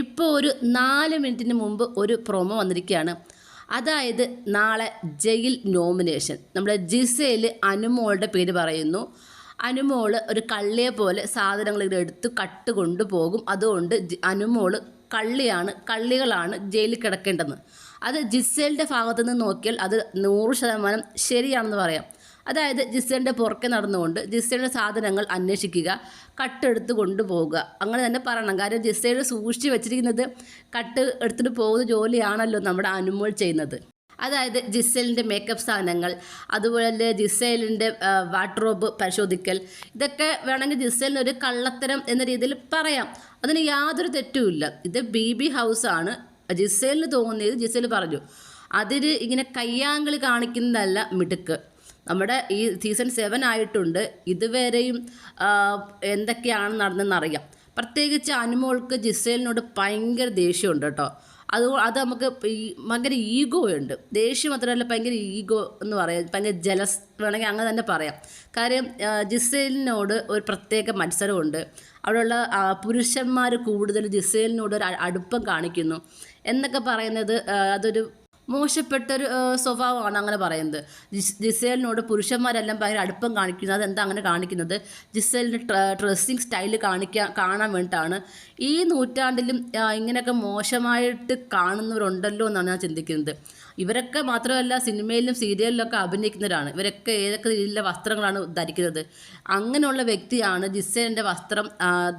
ഇപ്പോൾ ഒരു 4 മിനിറ്റിന് മുമ്പ് ഒരു പ്രൊമോ വന്നിരിക്കുകയാണ്. അതായത് നാളെ ജയിൽ നോമിനേഷൻ. നമ്മുടെ ജിസേൽ അനുമോളുടെ പേര് പറയുന്നു. അനുമോൾ ഒരു കള്ളിയെ പോലെ സാധനങ്ങൾ ഇവിടെ എടുത്ത് കട്ട് കൊണ്ടുപോകും. അതുകൊണ്ട് അനുമോൾ കള്ളികളാണ് ജയിലിൽ കിടക്കേണ്ടത്. അത് ജിസേലിൻ്റെ ഭാഗത്തു നിന്ന് നോക്കിയാൽ അത് 100% ശരിയാണെന്ന് പറയാം. അതായത് ജിസേലിൻ്റെ പുറകെ നടന്നുകൊണ്ട് ജിസേലിൻ്റെ സാധനങ്ങൾ അന്വേഷിക്കുക, കട്ടെടുത്ത് കൊണ്ടുപോവുക, അങ്ങനെ തന്നെ പറയണം. കാര്യം ജിസേൽ സൂക്ഷിച്ച് വെച്ചിരിക്കുന്നത് കട്ട് എടുത്തിട്ട് പോകുന്ന ജോലിയാണല്ലോ നമ്മുടെ അനുമോൾ ചെയ്യുന്നത്. അതായത് ജിസേലിൻ്റെ മേക്കപ്പ് സാധനങ്ങൾ, അതുപോലെ തന്നെ ജിസേലിൻ്റെ വാർഡ്രോബ് പരിശോധിക്കൽ, ഇതൊക്കെ വേണമെങ്കിൽ ജിസേലിന് ഒരു കള്ളത്തരം എന്ന രീതിയിൽ പറയാം. അതിന് യാതൊരു തെറ്റുമില്ല. ഇത് BB ഹൗസാണ്. ജിസേലിന് തോന്നിയത് ജിസേൽ പറഞ്ഞു. അതിൽ ഇങ്ങനെ കയ്യാങ്കളി കാണിക്കുന്നതല്ല മിടുക്ക്. നമ്മുടെ ഈ സീസൺ 7 ആയിട്ടുണ്ട്. ഇതുവരെയും എന്തൊക്കെയാണ് നടന്നതെന്നറിയാം. പ്രത്യേകിച്ച് അനുമോൾക്ക് ജിസേലിനോട് ഭയങ്കര ദേഷ്യമുണ്ട് കേട്ടോ. അത് നമുക്ക് ഭയങ്കര ഈഗോ ഉണ്ട്. ദേഷ്യം മാത്രമല്ല, ഭയങ്കര ഈഗോ എന്ന് പറയാം, ഭയങ്കര ജലസ് വേണമെങ്കിൽ അങ്ങനെ തന്നെ പറയാം. കാര്യം ജിസേലിനോട് ഒരു പ്രത്യേക മത്സരമുണ്ട്. അവിടെയുള്ള പുരുഷന്മാർ കൂടുതൽ ജിസേലിനോട് ഒരു അടുപ്പം കാണിക്കുന്നു എന്നൊക്കെ പറയുന്നത് അതൊരു മോശപ്പെട്ടൊരു സ്വഭാവമാണ് അങ്ങനെ പറയുന്നത്. ജിസേലിനോട് പുരുഷന്മാരെല്ലാം ഭയങ്കര അടുപ്പം കാണിക്കുന്നത്. അതെന്താ അങ്ങനെ കാണിക്കുന്നത്? ജിസേലിൻ്റെ ഡ്രസ്സിങ് സ്റ്റൈൽ കാണാൻ വേണ്ടിയിട്ടാണ്. ഈ നൂറ്റാണ്ടിലും ഇങ്ങനെയൊക്കെ മോശമായിട്ട് കാണുന്നവരുണ്ടല്ലോ എന്നാണ് ഞാൻ ചിന്തിക്കുന്നത്. ഇവരൊക്കെ മാത്രമല്ല സിനിമയിലും സീരിയലിലൊക്കെ അഭിനയിക്കുന്നവരാണ്. ഇവരൊക്കെ ഏതൊക്കെ രീതിയിലുള്ള വസ്ത്രങ്ങളാണ് ധരിക്കുന്നത്. അങ്ങനെയുള്ള വ്യക്തിയാണ് ജിസേലിൻ്റെ വസ്ത്രം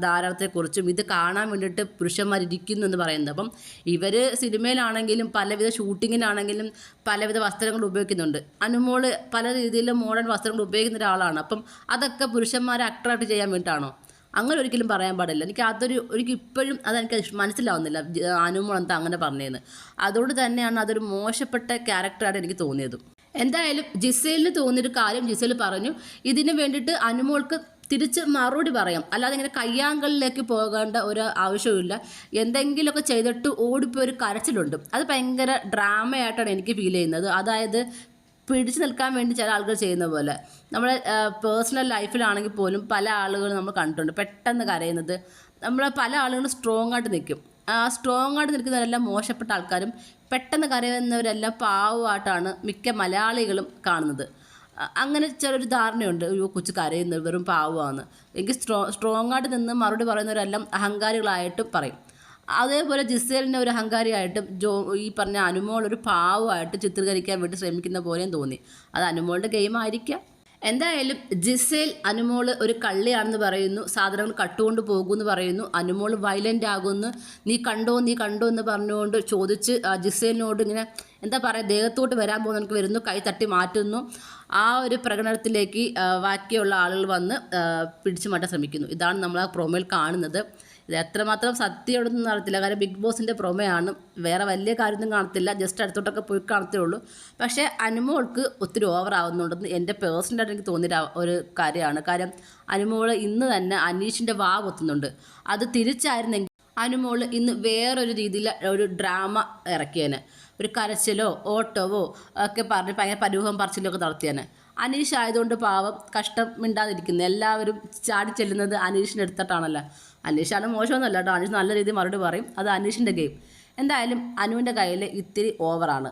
ധാരാളത്തെക്കുറിച്ചും ഇത് കാണാൻ വേണ്ടിയിട്ട് പുരുഷന്മാരിരിക്കുന്നു എന്ന് പറയുന്നത്. അപ്പം ഇവർ സിനിമയിലാണെങ്കിലും പലവിധ ഷൂട്ടിങ്ങിനാണെങ്കിലും പലവിധ വസ്ത്രങ്ങൾ ഉപയോഗിക്കുന്നുണ്ട്. അനുമോൾ പല രീതിയിലും മോഡേൺ വസ്ത്രങ്ങൾ ഉപയോഗിക്കുന്ന ഒരാളാണ്. അപ്പം അതൊക്കെ പുരുഷന്മാരെ അട്രാക്ട് ചെയ്യാൻ വേണ്ടിയിട്ടാണോ? അങ്ങനെ ഒരിക്കലും പറയാൻ പാടില്ല. എനിക്ക് ഇപ്പോഴും അതെനിക്ക് മനസ്സിലാവുന്നില്ല അനുമോൾ എന്താ അങ്ങനെ പറഞ്ഞതെന്ന്. അതുകൊണ്ട് തന്നെയാണ് അതൊരു മോശപ്പെട്ട ക്യാരക്ടറായിട്ട് എനിക്ക് തോന്നിയത്. എന്തായാലും ജിസേലിന് തോന്നിയൊരു കാര്യം ജിസേൽ പറഞ്ഞു. ഇതിന് വേണ്ടിയിട്ട് അനുമോൾക്ക് തിരിച്ച് മറുപടി പറയാം. അല്ലാതെ ഇങ്ങനെ കയ്യാങ്കളിലേക്ക് പോകേണ്ട ഒരു ആവശ്യമില്ല. എന്തെങ്കിലുമൊക്കെ ചെയ്തിട്ട് ഓടിപ്പോയി ഒരു കരച്ചിലുണ്ട്. അത് ഭയങ്കര ഡ്രാമയായിട്ടാണ് എനിക്ക് ഫീൽ ചെയ്യുന്നത്. അതായത് പിടിച്ചു നിൽക്കാൻ വേണ്ടി ചില ആളുകൾ ചെയ്യുന്ന പോലെ. നമ്മുടെ പേഴ്സണൽ ലൈഫിലാണെങ്കിൽ പോലും പല ആളുകളും നമ്മൾ കണ്ടിട്ടുണ്ട് പെട്ടെന്ന് കരയുന്നത്. നമ്മൾ പല ആളുകളും സ്ട്രോങ് ആയിട്ട് നിൽക്കും. സ്ട്രോങ് ആയിട്ട് നിൽക്കുന്നവരെല്ലാം മോശപ്പെട്ട ആൾക്കാരും പെട്ടെന്ന് കരയുന്നവരെല്ലാം പാവമായിട്ടാണ് മിക്ക മലയാളികളും കാണുന്നത്. അങ്ങനെ ചിലൊരു ധാരണയുണ്ട്, ഒരു കൊച്ചു കരയുന്നത് വെറും പാവമാണ്. എനിക്ക് സ്ട്രോങ് ആയിട്ട് നിന്ന് മറുപടി പറയുന്നവരെല്ലാം അഹങ്കാരികളായിട്ടും പറയും. അതേപോലെ ജിസേലിനെ ഒരു അഹങ്കാരിയായിട്ടും ഈ പറഞ്ഞ അനുമോൾ ഒരു പാവമായിട്ട് ചിത്രീകരിക്കാൻ വേണ്ടി ശ്രമിക്കുന്ന പോലെയും തോന്നി. അത് അനുമോളുടെ ഗെയിം ആയിരിക്കാം. എന്തായാലും ജിസേൽ അനുമോൾ ഒരു കള്ളിയാണെന്ന് പറയുന്നു. സാധനങ്ങൾ കട്ടുകൊണ്ട് പോകുമെന്ന് പറയുന്നു. അനുമോൾ വയലൻ്റ് ആകുമെന്ന് നീ കണ്ടോ എന്ന് പറഞ്ഞുകൊണ്ട് ചോദിച്ച് ജിസേലിനോട് ഇങ്ങനെ എന്താ പറയുക, ദേഹത്തോട്ട് വരാൻ പോകുന്ന എനിക്ക് വരുന്നു, കൈ തട്ടി മാറ്റുന്നു. ആ ഒരു പ്രകടനത്തിലേക്ക് ബാക്കിയുള്ള ആളുകൾ വന്ന് പിടിച്ചു മാറ്റാൻ ശ്രമിക്കുന്നു. ഇതാണ് നമ്മൾ ആ പ്രൊമോയിൽ കാണുന്നത്. ഇത് എത്രമാത്രം സത്യമാണെന്ന് അറിയത്തില്ല. കാര്യം ബിഗ് ബോസിൻ്റെ പ്രൊമോയാണ്. വേറെ വലിയ കാര്യമൊന്നും കാണത്തില്ല, ജസ്റ്റ് അടുത്തോട്ടൊക്കെ പോയി കാണത്തേ ഉള്ളൂ. പക്ഷേ അനുമോൾക്ക് ഒത്തിരി ഓവറാവുന്നുണ്ടെന്ന് എൻ്റെ പേഴ്സണലായിട്ട് എനിക്ക് തോന്നിയ ഒരു കാര്യമാണ്. കാര്യം അനുമോൾ ഇന്ന് തന്നെ അനീഷിൻ്റെ വാ പൊത്തുന്നുണ്ട്. അത് തിരിച്ചായിരുന്നെങ്കിൽ അനുമോൾ ഇന്ന് വേറൊരു രീതിയിൽ ഒരു ഡ്രാമ ഇറക്കിയേനെ. ഒരു കരച്ചിലോ ഓട്ടോവോ ഒക്കെ പറഞ്ഞ് ഭയങ്കര പരൂഹം പറച്ചിലൊക്കെ നടത്തിയേനെ. അനീഷ് ആയതുകൊണ്ട് പാവം കഷ്ടം മിണ്ടാതിരിക്കുന്നത്. എല്ലാവരും ചാടി ചെല്ലുന്നത് അനീഷിൻ്റെ അടുത്തിട്ടാണല്ലോ. അനീഷാണ് മോശമൊന്നുമല്ല കേട്ടോ. അനീഷ് നല്ല രീതിയിൽ മറുപടി പറയും. അത് അനീഷിൻ്റെ ഗെയിം. എന്തായാലും അനുവിൻ്റെ കയ്യിൽ ഇത്തിരി ഓവറാണ്.